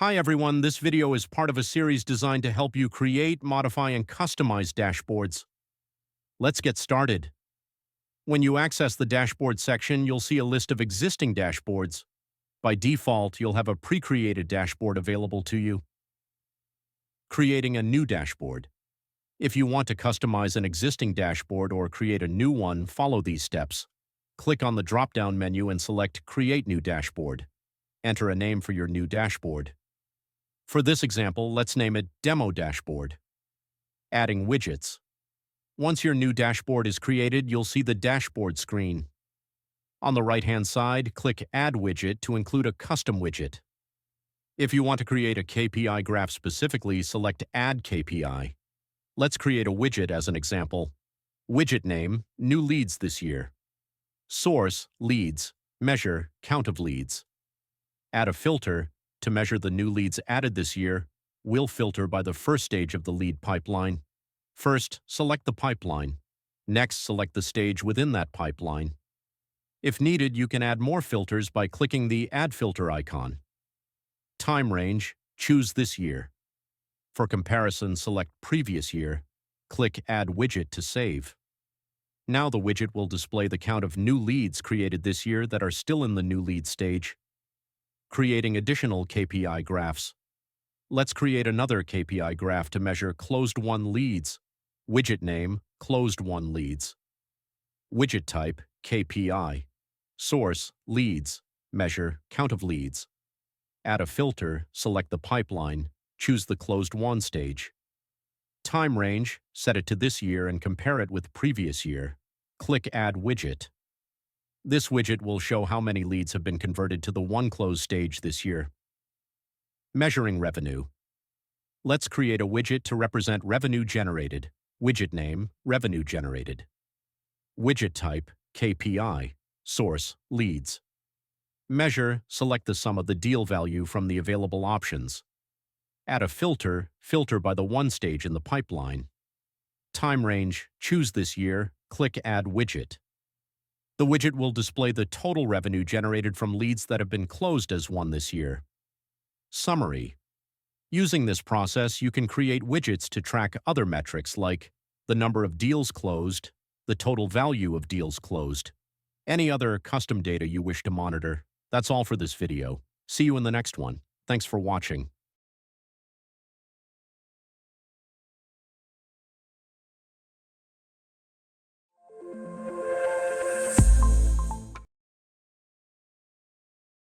Hi everyone, this video is part of a series designed to help you create, modify, and customize dashboards. Let's get started. When you access the dashboard section, you'll see a list of existing dashboards. By default, you'll have a pre-created dashboard available to you. Creating a new dashboard. If you want to customize an existing dashboard or create a new one, follow these steps. Click on the drop-down menu and select Create New Dashboard. Enter a name for your new dashboard. For this example, let's name it Demo Dashboard. Adding widgets. Once your new dashboard is created, you'll see the dashboard screen. On the right-hand side, click Add Widget to include a custom widget. If you want to create a KPI graph specifically, select Add KPI. Let's create a widget as an example. Widget name, New Leads this year. Source, Leads. Measure, Count of leads. Add a filter. To measure the new leads added this year, we'll filter by the first stage of the lead pipeline. First, select the pipeline. Next, select the stage within that pipeline. If needed, you can add more filters by clicking the Add Filter icon. Time range, choose this year. For comparison, select Previous year. Click Add Widget to save. Now the widget will display the count of new leads created this year that are still in the new lead stage. Creating additional KPI graphs. Let's create another KPI graph to measure closed-won leads. Widget name, closed-won leads. Widget type, KPI. Source, leads. Measure, count of leads. Add a filter, select the pipeline, choose the closed-won stage. Time range, set it to this year and compare it with previous year. Click Add Widget. This widget will show how many leads have been converted to the one close stage this year. Measuring revenue. Let's create a widget to represent revenue generated. Widget name, revenue generated. Widget type, KPI. Source, leads. Measure, select the sum of the deal value from the available options. Add a filter, filter by the one stage in the pipeline. Time range, choose this year, click Add Widget. The widget will display the total revenue generated from leads that have been closed as won this year. Summary. Using this process, you can create widgets to track other metrics like the number of deals closed, the total value of deals closed, any other custom data you wish to monitor. That's all for this video. See you in the next one. Thanks for watching.